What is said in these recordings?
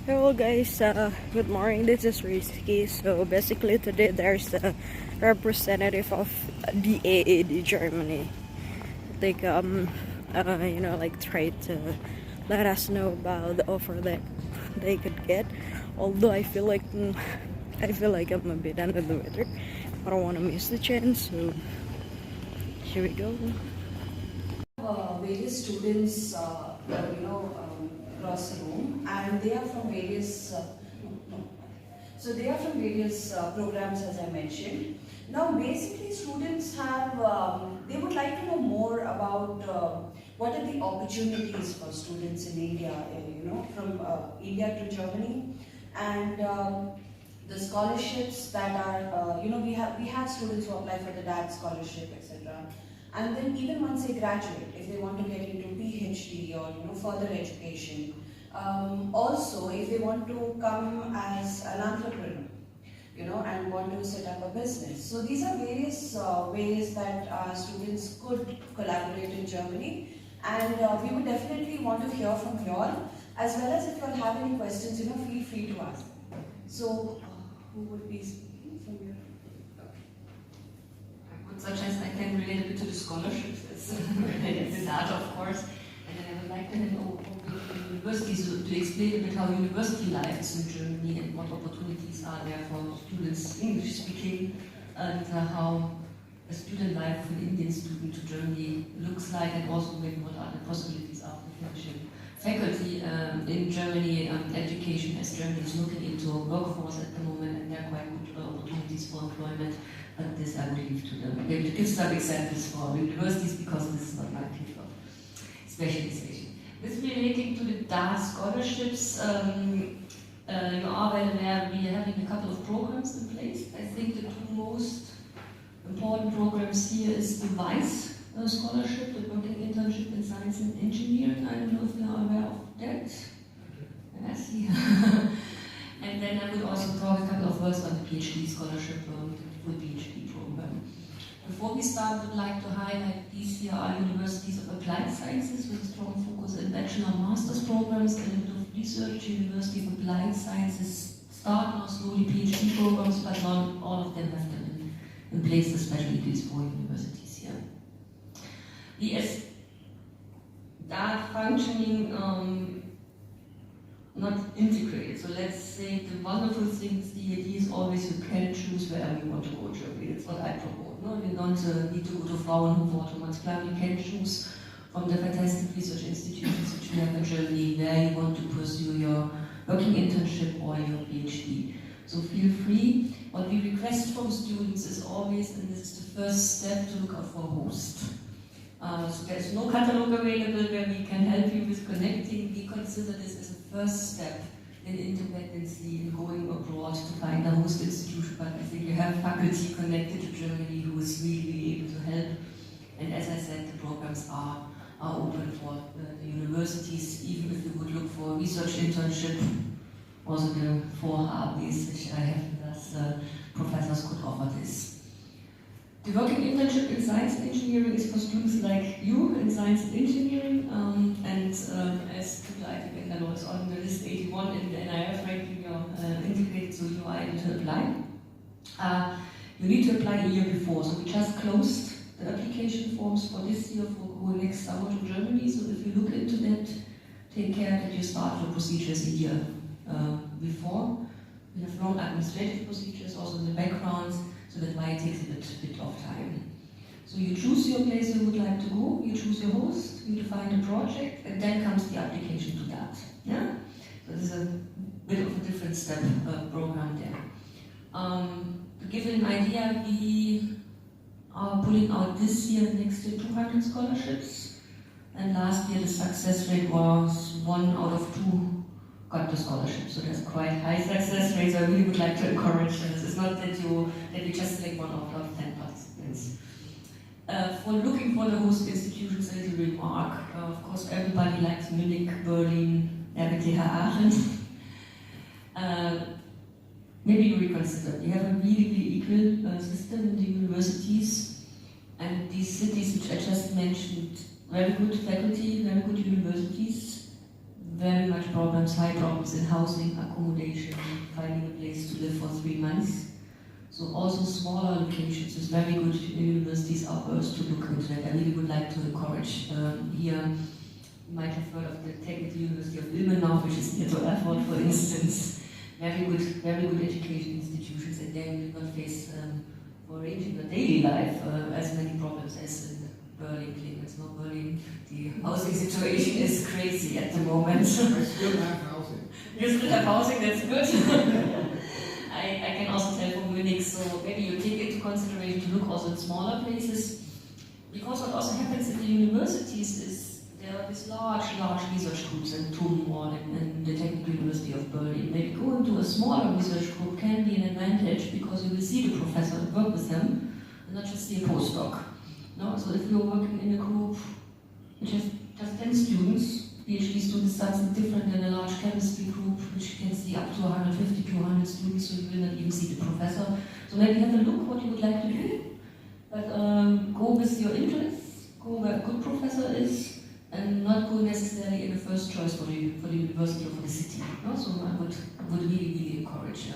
Hello guys, good morning. This is Rizky. So basically today there's a representative of DAAD Germany. Like like try to let us know about the offer that they could get. Although I feel like I'm a bit under the weather. I don't want to miss the chance. So here we go. Various students, across the room, and they are from various. So they are from various programs, as I mentioned. Now, basically, students have. They would like to know more about what are the opportunities for students in India. From India to Germany, and the scholarships that are. We have students who apply for the DAAD scholarship, etc. And then even once they graduate, if they want to get into PhD or further education, also if they want to come as an entrepreneur, and want to set up a business. So these are various ways that students could collaborate in Germany, and we would definitely want to hear from you all, as well as if you all have any questions, feel free to ask. So who would be speaking from here? Suggest I can relate a bit to the scholarships, that's related to that, of course. And then I would like to hand over to universities to explain a bit how university life is in Germany and what opportunities are there for students English speaking, and how a student life of an Indian student to Germany looks like, and also maybe what are the possibilities of the fellowship. Faculty in Germany, education, as Germany is looking into workforce at the moment, and there are quite good opportunities for employment. But this I will leave to them. Maybe to give some examples for universities, because this is not my field of specialization. With relating to the DAAD scholarships, you are well aware we are having a couple of programs in place. I think the two most important programs here is the WISE scholarship, the working internship in science and engineering. I don't know if you are aware of that. Yes, yeah. And then I would also talk a couple of words on the PhD scholarship. PhD program. Before we start, I would like to highlight these here are universities of applied sciences with a strong focus in bachelor and master's programs, and a bit of research. University of Applied Sciences start now slowly PhD programs, but not all of them have them in place, especially these four universities here. The DAAD functioning not integrated. So let's say the wonderful thing is the idea is always you can choose wherever you want to go to Germany. That's what I promote. No? You don't need to go to Fraunhofer or to Max-Planck. You can choose from the fantastic research institutions which we have in Germany where you want to pursue your working internship or your PhD. So feel free. What we request from students is always, and this is the first step, to look out for a host. So there's no catalog available where we can help you with connecting. We consider this as a first step in independency, in going abroad to find a host institution. But I think you have faculty connected to Germany who is really able to help. And as I said, the programs are open for the universities, even if you would look for a research internship. Also the 4 HBs which I have with us, professors could offer this. The working internship in science and engineering is for students like you in science and engineering, and as IIIT Bangalore is on the list 81 in the NIF ranking, you're integrated, so you are able to apply. You need to apply a year before, so we just closed the application forms for this year for going next summer to Germany, so if you look into that, take care that you start the procedures a year before. We have long administrative procedures also in the background, so that's why it takes a bit of time. So you choose your place you would like to go, you choose your host, you define the project, and then comes the application to that. Yeah? So this is a bit of a different step program there. To give you an idea, we are pulling out this year, next year, 200 scholarships, and last year the success rate was 1 out of 2 got the scholarship, so there's quite high success rates. I really would like to encourage this. It's not that you just select 1 out of 10 participants. For looking for the host institutions, a little remark. Of course, everybody likes Munich, Berlin, RWTH Aachen. Maybe you reconsider. We have a really equal system in the universities, and these cities which I just mentioned, very good faculty, very good universities, very much problems, high problems in housing, accommodation, finding a place to live for 3 months. So also smaller locations is very good. Universities are urged to look into that. I really would like to encourage here. You might have heard of the Technical University of Ilmenau, which is near to Erfurt, for instance. Very good education institutions, and there you will not face, for arranging your daily life, as many problems as in Berlin, Clemens. No, Berlin, the housing situation is crazy at the moment. I still have housing. You still have housing, that's good. I can also tell from Munich, so maybe you take into consideration to look also in smaller places. Because what also happens in the universities is there are these large research groups in Thun and the Technical University of Berlin. Maybe going to a smaller research group can be an advantage because you will see the professor and work with them and not just see a postdoc. No? So if you're working in a group which has just 10 students, PhD students, that's different than a large chemistry group which can see up to 150, 200 students, so you will not even see the professor. So maybe have a look what you would like to do, but go with your interests, go where a good professor is, and not go necessarily in the first choice for the university or for the city. No? So I would really encourage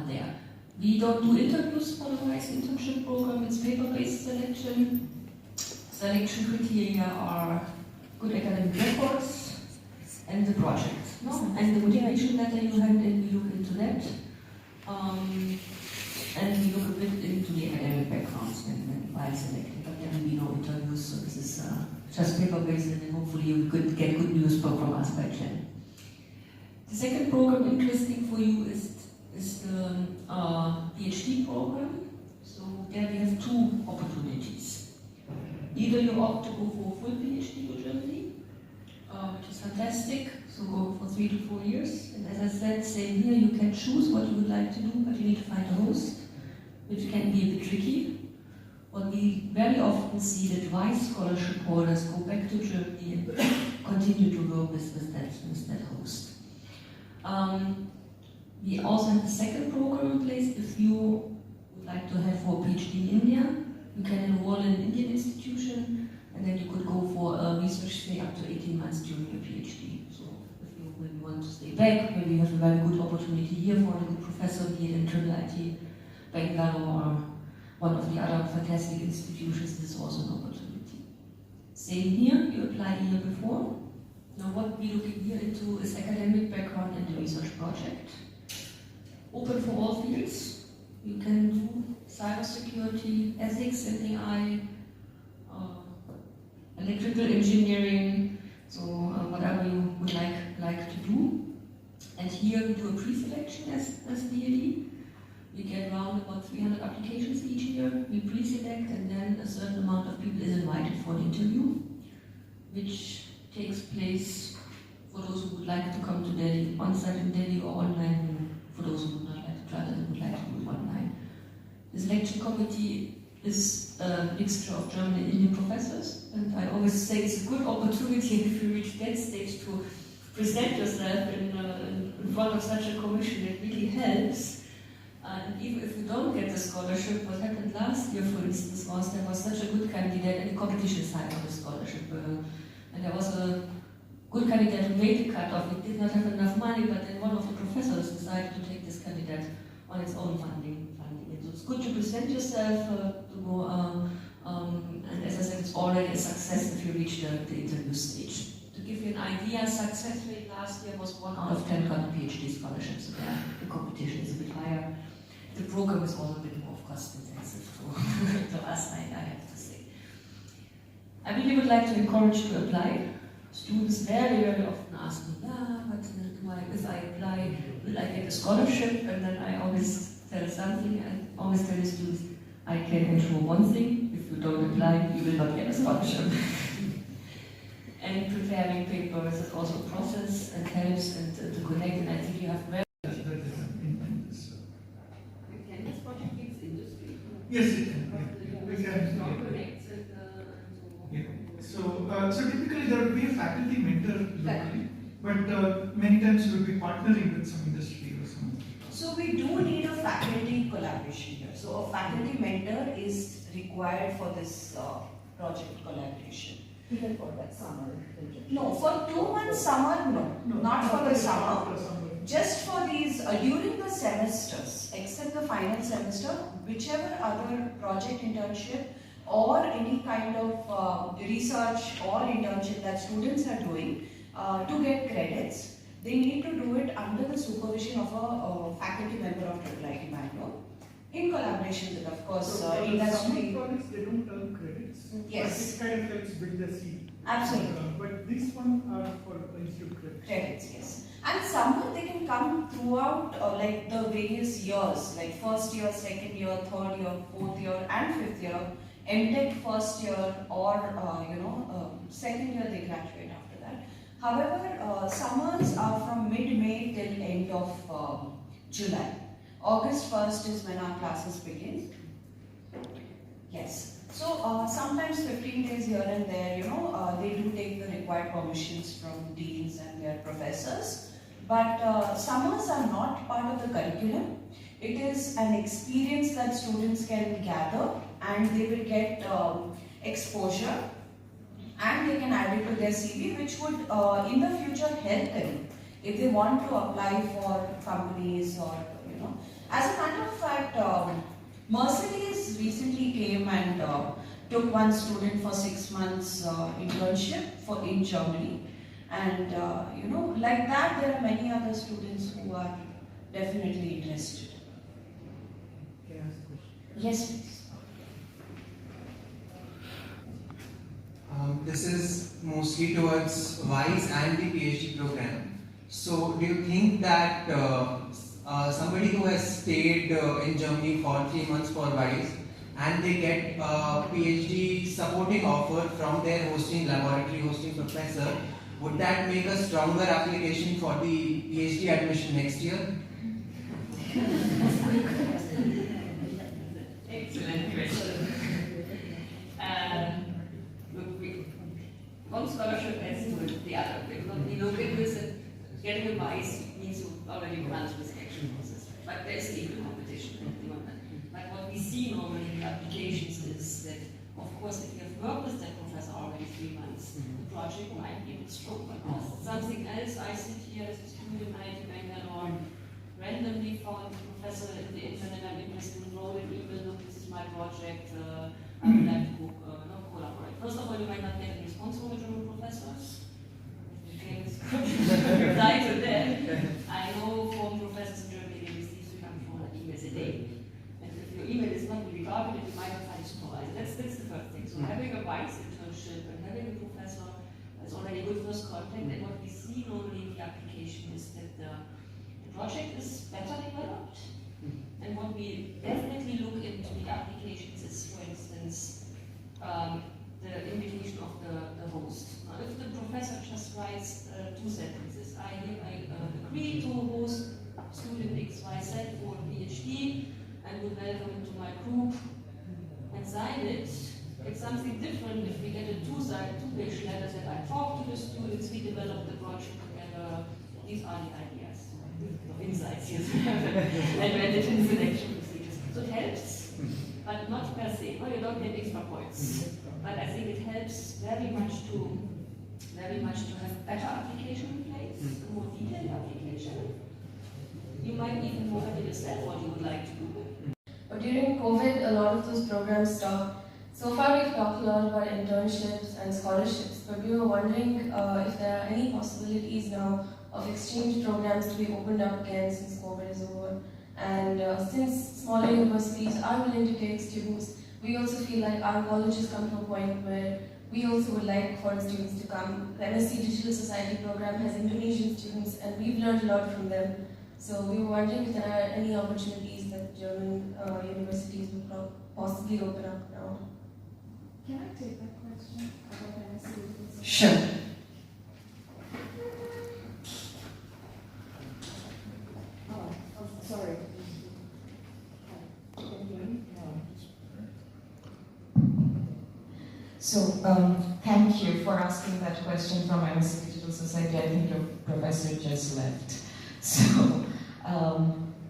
there. We don't do interviews for the RISE internship program, it's paper-based selection. Selection criteria are good academic records and the project. No? And the motivation letter you hand in, we look into that. And we look a bit into the academic backgrounds while selecting, but there will be no interviews, so this is just paper-based, and then hopefully you could get good news from us by Jen. The second program interesting for you is the PhD program. So there we have two opportunities. Either you opt to go for a full PhD to Germany, which is fantastic, so go for 3 to 4 years. And as I said, same here, you can choose what you would like to do, but you need to find a host, which can be a bit tricky. But we very often see that RISE scholarship holders go back to Germany and continue to work with that host. We also have the second program in place. If you would like to have for a PhD in India, you can enroll in an Indian institution, and then you could go for a research stay up to 18 months during your PhD. So if you maybe want to stay back, maybe you have a very good opportunity here for a good professor, be it in IIIT, Bangalore, or one of the other fantastic institutions, this is also an opportunity. Same here, you apply a year before. Now what we're looking here into is academic background and the research project. Open for all fields. You can do cybersecurity, ethics and AI, electrical engineering, so whatever you would like to do. And here we do a pre-selection as DAAD. We get around about 300 applications each year. We pre-select, and then a certain amount of people is invited for an interview, which takes place for those who would like to come to Delhi, on-site in Delhi, or online for those who would not like to travel and would like to do it online. The selection committee is a mixture of German and Indian professors, and I always say it's a good opportunity if you reach that stage to present yourself in front of such a commission. It really helps. And even if you don't get the scholarship, what happened last year, for instance, was there was such a good candidate in the competition side of the scholarship. And there was a good candidate who made the cutoff. It did not have enough money, but then one of the professors decided to take this candidate on its own funding. And so it's good to present yourself, to go, and as I said, it's already a success if you reach the interview stage. To give you an idea, success rate last year was 1 out of 10 got a PhD scholarship, so the competition is a bit higher. The program is also a bit more cost intensive to us, I have to say. I really would like to encourage you to apply. Students very often ask me, if I apply, will I get a scholarship? And then I always tell something, and always tell the students, I can ensure one thing, if you don't apply, you will not get a scholarship. And preparing papers is also a process and helps and to connect, and I think you have very Yes, it can. Yeah. We can. Yeah. So typically there will be a faculty mentor locally, but many times we will be partnering with some industry or something. So we do need a faculty collaboration here. So a faculty mentor is required for this project collaboration. Even for that summer internship? No, for 2 months summer, no, not for the summer. After summer. Just for these, during the semesters, except the final semester, whichever other project internship or any kind of research or internship that students are doing to get credits, they need to do it under the supervision of a faculty member of IIIT Bangalore, in collaboration with, of course, So, industry. summer projects, they don't earn credits. Yes. But it kind of helps build the seed. Absolutely. But these one are for institute credits. Credits, yes. And summer they can come throughout like the various years, like first year, second year, third year, fourth year and fifth year, MTech first year or second year they graduate after that. However, summers are from mid-May till end of July. August 1st is when our classes begin. Yes. So sometimes 15 days here and there, they do take the required permissions from deans and their professors. But summers are not part of the curriculum. It is an experience that students can gather and they will get exposure and they can add it to their CV, which would in the future help them if they want to apply for companies or, As a matter of fact, Mercedes recently came and took one student for 6 months internship in Germany. And like that, there are many other students who are definitely interested. Can I ask a question? Yes, please. This is mostly towards WISE and the PhD program. So, do you think that somebody who has stayed in Germany for 3 months for WISE and they get a PhD supporting offer from their laboratory hosting professor, would that make a stronger application for the PhD admission next year? Excellent question. One scholarship adds to the other. When we look at this, getting a WISE means you already run through the selection process. But there is equal competition. But what we see normally in the applications is that, of course, if you have worked with that professor already 3 months, the project might be a bit stronger. Something else, I sit here as a student in IIT Bangalore, randomly found a professor in the internet I'm interested in, wrote an email, look, this is my project, I would like to collaborate. First of all, you might not get a response from the German professors. Reply to that. I know from professors in Germany, they receive 300 emails a day. And if your email is not really targeted, you might not find a supervisor. That's the first thing. So having a WISE internship and having a professor is already a good first contact. And what we see normally in the application is that the project is better developed. And what we definitely look into the applications is, for instance, the invitation of the host. Now, if the professor just writes 2 sentences, I agree to host student XYZ for a PhD and would welcome him to my group and sign it, it's something different if we get a 2-page letter that I talk to the students, we develop the project together. These are the ideas, insights here, advantage in selection procedures. So it helps, but not per se. No, you don't get extra points. But I think it helps very much to have better application in place, a more detailed application. You might even know better yourself what you would like to do. But during COVID, a lot of those programs stopped. So far, we've talked a lot about internships and scholarships, but we were wondering if there are any possibilities now of exchange programs to be opened up again since COVID is over. And since smaller universities are willing to take students, we also feel like our college has come to a point where we also would like foreign students to come. The MSc Digital Society program has Indonesian students and we've learned a lot from them. So we were wondering if there are any opportunities that German universities would possibly open up now. Can I take that question about MSc? Sure. Sorry. So, thank you for asking that question from MSc Digital Society. I think your professor just left. So,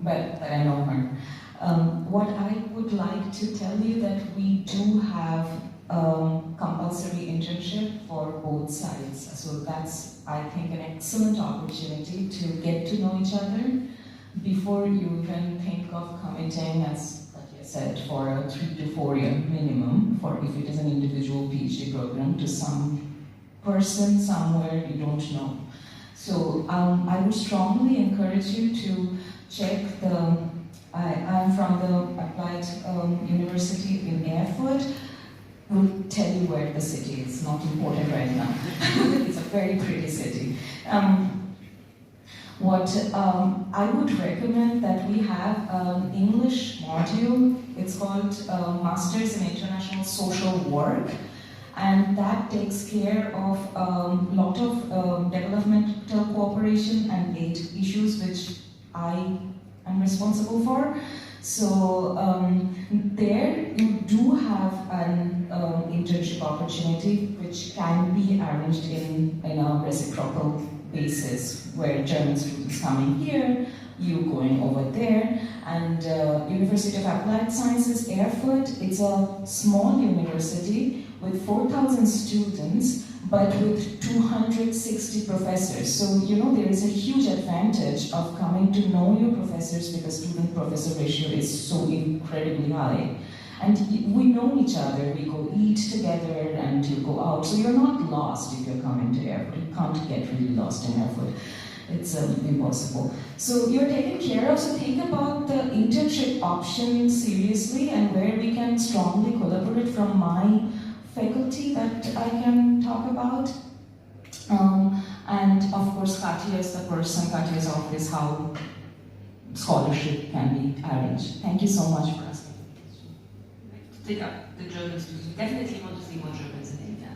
but I know her. What I would like to tell you that we do have compulsory internship for both sides. So that's, I think, an excellent opportunity to get to know each other before you even think of committing, as Katya said, for a 3 to 4 year minimum, for if it is an individual PhD program, to some person somewhere you don't know. So I would strongly encourage you to check I'm from the Applied University in Erfurt. Will tell you where the city is, not important right now. It's a very pretty city. What I would recommend that we have an English module. It's called Masters in International Social Work, and that takes care of a lot of developmental cooperation and aid issues, which I am responsible for. So there you do have an internship opportunity which can be arranged in a reciprocal basis, where German students coming here, you going over there. And University of Applied Sciences Erfurt, it's a small university with 4,000 students, but with 260 professors. So, you know, there is a huge advantage of coming to know your professors, because student-professor ratio is so incredibly high. And we know each other, we go eat together and you go out. So you're not lost if you're coming to Erfurt. You can't get really lost in Erfurt. It's impossible. So you're taken care of, so think about the internship option seriously, and where we can strongly collaborate from my faculty that I can talk about. And of course, Katya is the person, Katya's office, how scholarship can be arranged. Thank you so much for asking. Pick up the German students. We definitely want to see more Germans in India.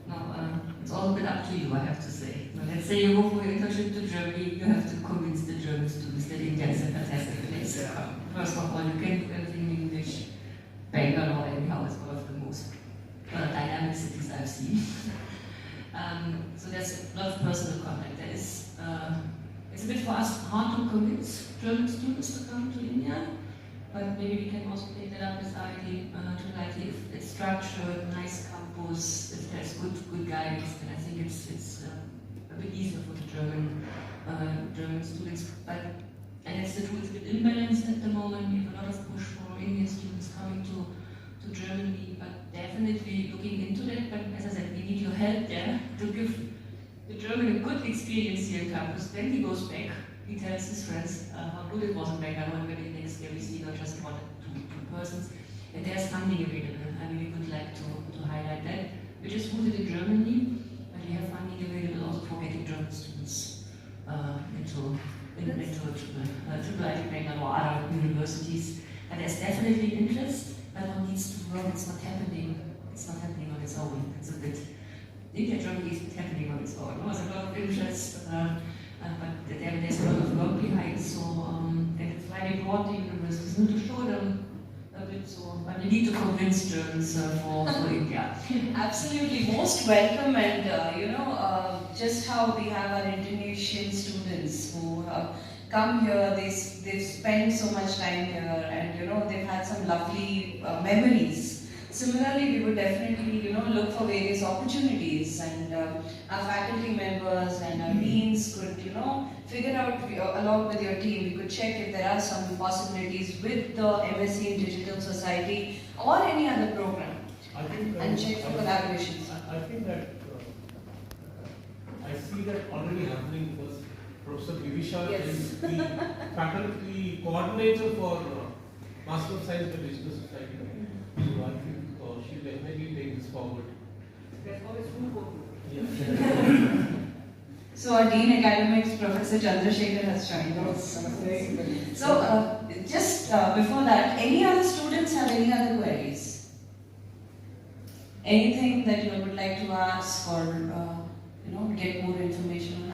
Now, it's all a bit up to you, I have to say. Now, let's say you go for your internship to Germany, you have to convince the German students that India is a fantastic place to come. First of all, you can do everything in English. Bangalore, anyhow, is one of the most dynamic cities I've seen. So there's a lot of personal contact. There is, it's a bit for us hard to convince German students to come to India, but maybe we can also take that up with IIT, if it's structured, nice campus, if there's good guidance, then I think it's a bit easier for the German students. And it's the truth, it's a bit imbalanced at the moment. We have a lot of push for Indian students coming to Germany, but definitely looking into that. But as I said, we need your help there to give the German a good experience here in campus. Then he goes back, he tells his friends how good it was in Bangalore, and maybe next year we see not just one or two persons. And there's funding available. I really would like to highlight that, which is rooted in Germany, but we have funding available also for getting German students into IIT Bangalore or other universities. And there's definitely interest, but one needs to work. It's not happening on its own. It's a bit, India, Germany is happening on its own. There's a lot of interest, but there's a lot of work behind. So, and it's why we brought the universities to show them a bit. So, but we need to convince Germans for India. Absolutely, most welcome, and just how we have our Indonesian students who come here, they've spent so much time here, and they've had some lovely memories. Similarly, we would definitely look for various opportunities, and our faculty members and our deans could figure out, along with your team, we could check if there are some possibilities with the MSc in Digital Society or any other program, and check for collaborations. I think that I see that already happening, because Professor Vivisha is the faculty coordinator for Master of Science in Digital Society. So I think she'll definitely take this forward. Yeah. So our Dean Academics, Professor Chandrasekhar, has joined us. So just before that, any other students have any other queries? Anything that you would like to ask or get more information on?